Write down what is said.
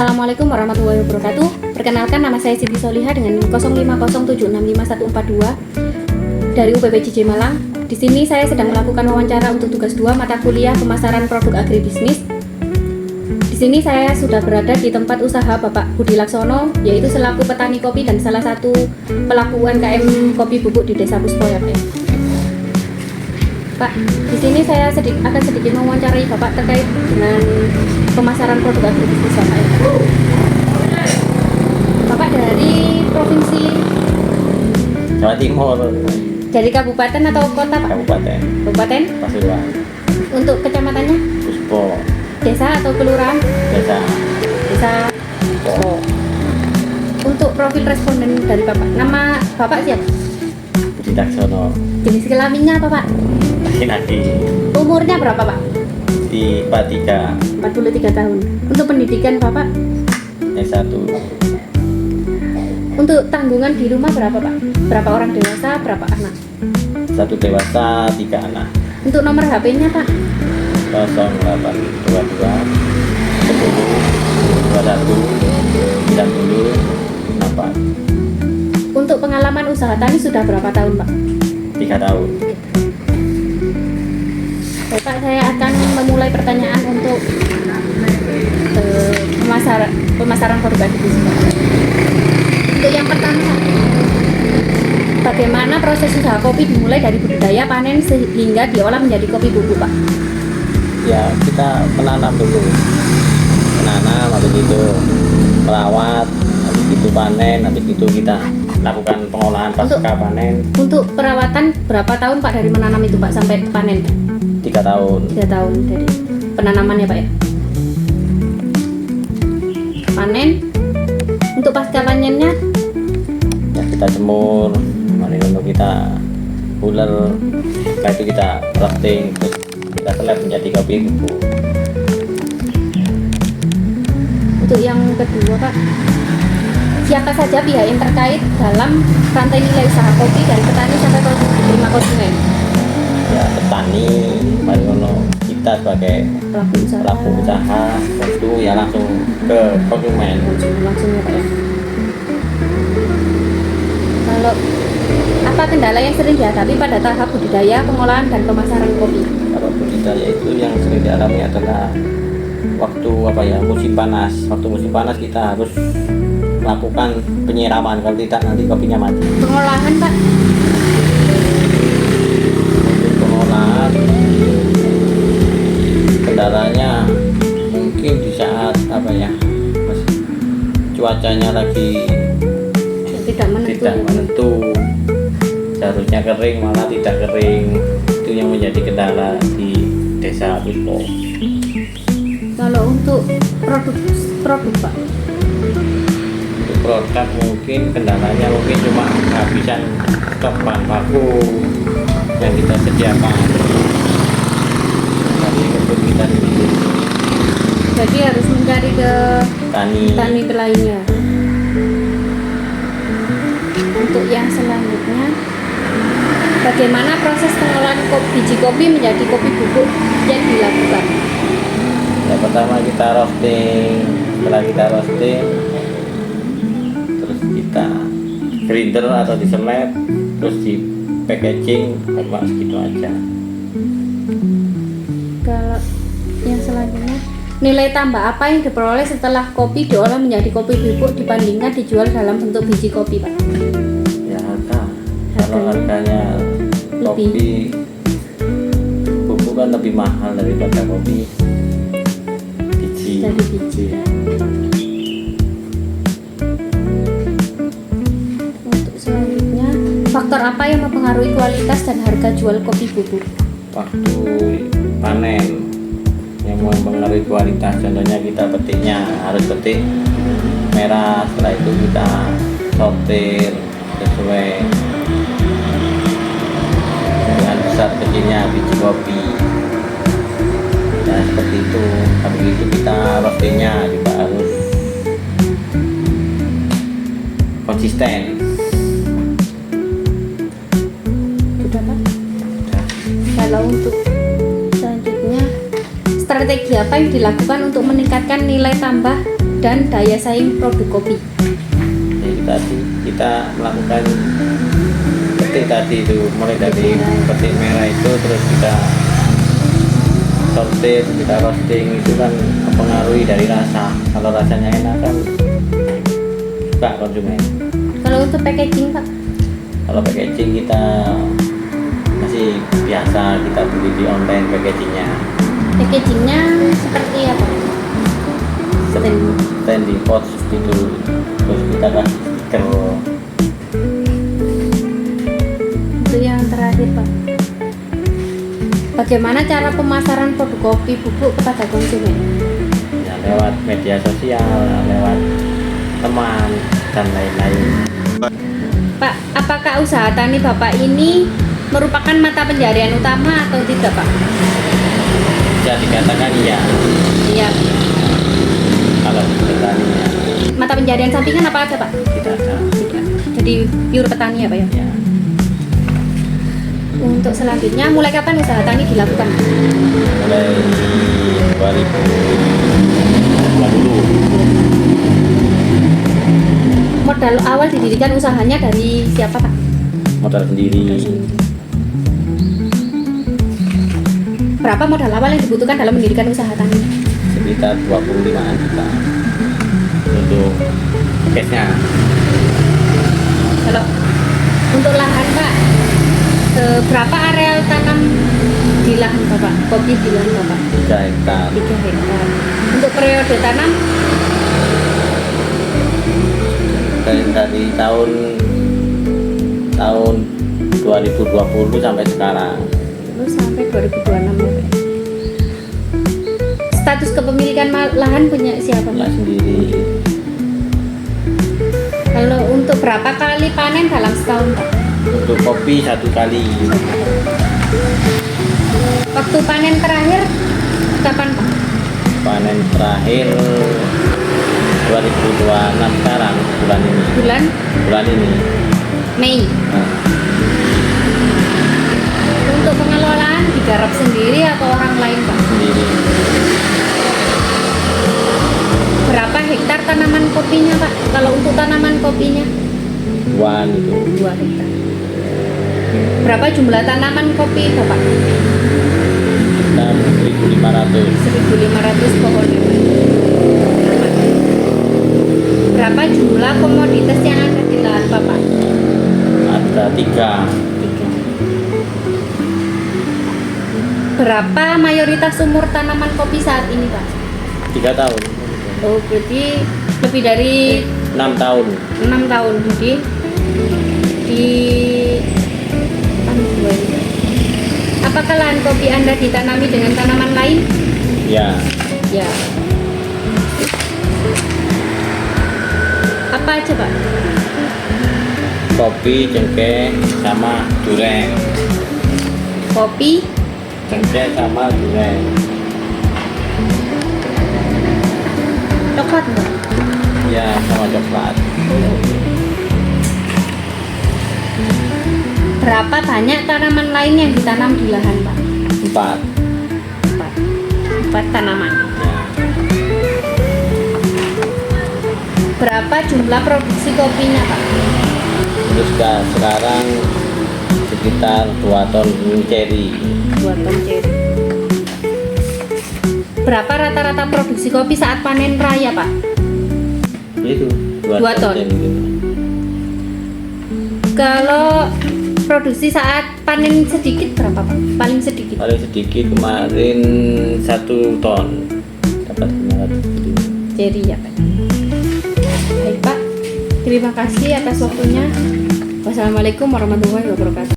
Assalamualaikum warahmatullahi wabarakatuh. Perkenalkan, nama saya Siti Soliha dengan 0507651442 dari UPPJJ Malang. Di sini saya sedang melakukan wawancara untuk tugas 2 mata kuliah pemasaran produk agribisnis. Di sini saya sudah berada di tempat usaha Bapak Budi Laksono, yaitu selaku petani kopi dan salah satu pelaku UMKM kopi bubuk di Desa Puspo, ya Pak. Pak, di sini saya akan sedikit mewawancarai Bapak terkait dengan pemasaran produk agribisnis Bapak. Bapak dari provinsi Jawa Timur. Dari kabupaten atau kota, Pak? Kabupaten. Kabupaten. Pasuruan. Untuk kecamatannya? Puspo. Desa atau kelurahan? Desa. Desa Puspo. Untuk profil responden dari Bapak, nama Bapak siapa? Budi Laksono. Jenis kelaminnya apa, Pak? Laki-laki. Umurnya berapa, Pak? Di 43. 43 tahun. Untuk pendidikan Bapak? S1. Untuk tanggungan di rumah berapa, Pak? Berapa orang dewasa, berapa anak? 1 dewasa, 3 anak. Untuk nomor HP-nya, Pak? 0822 10 21 90 4. Untuk pengalaman usaha tani sudah berapa tahun, Pak? 3 tahun. Bapak, saya akan memulai pertanyaan untuk pemasaran produk agribisnis. Untuk yang pertama, bagaimana proses usaha kopi dimulai dari budidaya, panen sehingga diolah menjadi kopi bubuk, Pak? Ya, kita menanam dulu. Menanam, habis itu merawat, habis itu panen, habis itu kita lakukan pengolahan pasca panen. Untuk perawatan berapa tahun, Pak, dari menanam itu, Pak, sampai panen? 3 tahun. 3 tahun dari penanamannya, Pak, ya. Panen, untuk pasca panennya Ya, kita jemur, mari untuk kita uler, setelah itu kita roasting, terus kita seleb menjadi kopi bubuk. untuk yang kedua, Pak, siapa saja pihak yang terkait dalam rantai nilai usaha kopi dari petani sampai diterima konsumen? Ya, petani, mari kita sebagai pelaku usaha itu ya langsung ke konsumen. Langsung ya, Pak, ya. Kalau apa kendala yang sering dihadapi pada tahap budidaya, pengolahan dan pemasaran kopi? Kalau budidaya itu yang sering dialami adalah waktu musim panas. Waktu musim panas kita harus melakukan penyiraman, kalau tidak nanti kopinya mati. Pengolahan, Pak? Untuk pengolahan kendalanya mungkin di saat cuacanya lagi Tidak menentu, seharusnya kering malah tidak kering, itu yang menjadi kendala di Desa Puspo. Kalau untuk produk, Pak? Untuk produk mungkin kendalanya cuma kehabisan stok bahan baku yang kita sediakan. Jadi untuk kita dulu Jadi harus mencari ke tani lainnya. Untuk yang selanjutnya, bagaimana proses pengolahan biji kopi menjadi kopi bubuk yang dilakukan? Ya, pertama kita roasting, setelah kita roasting terus kita grinder atau disemet, terus di packaging, cuma segitu aja. Kalau yang selanjutnya, nilai tambah apa yang diperoleh setelah kopi diolah menjadi kopi bubuk dibandingkan dijual dalam bentuk biji kopi, Pak? Ya, kalau harganya kopi bubuk kan lebih mahal daripada kopi biji. Dari biji. Untuk selanjutnya, faktor apa yang mempengaruhi kualitas dan harga jual kopi bubuk? Waktu panen yang mempengaruhi kualitas, contohnya kita petiknya harus petik merah, setelah itu kita sortir sesuai dengan besar kecilnya biji kopi. Nah, seperti itu. Habis itu kita roastingnya juga harus konsisten. Sudah, Pak? Kalau untuk selanjutnya, strategi apa yang dilakukan untuk meningkatkan nilai tambah dan daya saing produk kopi. Jadi tadi kita melakukan petik tadi itu, mulai dari petik merah itu, terus kita sortir, kita roasting, itu kan mempengaruhi dari rasa. Kalau rasanya enak kan suka konsumen. Kalau untuk packaging Pak, Kalau packaging kita masih biasa, kita beli di online packagingnya. packagingnya seperti apa? Standing pouch gitu, terus kita kasih stiker. Itu yang terakhir Pak. Bagaimana cara pemasaran produk kopi bubuk kepada konsumen? Ya, lewat media sosial, lewat teman dan lain-lain. Pak, apakah usaha tani Bapak ini merupakan mata pencaharian utama atau tidak Pak? Bisa dikatakan iya. Iya. Kalau di petaninya Mata pencaharian sampingan apa aja Pak? tidak ada. Tidak. Jadi pure petani ya Pak ya? Ya, Untuk selanjutnya, mulai kapan usaha tani dilakukan? mulai 2020 Modal awal didirikan usahanya dari siapa Pak? modal sendiri. Berapa modal awal yang dibutuhkan dalam mendirikan usaha tani? Sekitar 25 juta untuk case-nya. Kalau untuk lahan Pak, berapa areal tanam di lahan Bapak? Kopi di lahan Bapak? 3 hektar. 3 hektar. Untuk periode tanam Dari tahun 2020 sampai sekarang. terus sampai 2026 ya Pak? Status kepemilikan lahan punya siapa Ya Pak? sendiri. Kalau untuk berapa kali panen dalam setahun Pak? Untuk kopi 1 kali. Waktu panen terakhir kapan Pak? Panen terakhir 2026 sekarang, bulan ini. Bulan ini. Mei. Nah, Untuk pengelolaan digarap sendiri atau orang lain Pak? sendiri. Berapa hektar tanaman kopinya Pak? Kalau untuk tanaman kopinya? 2 itu 2 hektar. Berapa jumlah tanaman kopi Bapak? sekitar 1.500. 1.500 pohon. Berapa jumlah komoditas yang ada di lahan Bapak? Ada 3. 3. Berapa mayoritas umur tanaman kopi saat ini Pak? 3 tahun. Oh, berarti lebih dari 6 tahun. 6 tahun. Jadi di apakah lahan kopi Anda ditanami dengan tanaman lain? Ya, Ya. Apa aja Pak? kopi, cengkeh, sama durian. Kopi, Cengkeh sama durian. coklat Pak? Ya, sama coklat. Berapa banyak tanaman lain yang ditanam di lahan Pak? 4. 4 tanaman. Ya, Berapa jumlah produksi kopinya Pak? terus sekarang sekitar 2 ton cherry. 2 ton cherry. Berapa rata-rata produksi kopi saat panen raya Pak? Itu 2 ton. gitu. Kalau produksi saat panen sedikit berapa Pak? Paling sedikit. Paling sedikit kemarin 1 ton dapat 500. Cherry ya Pak. Baik Pak, terima kasih atas waktunya. Wassalamualaikum warahmatullahi wabarakatuh.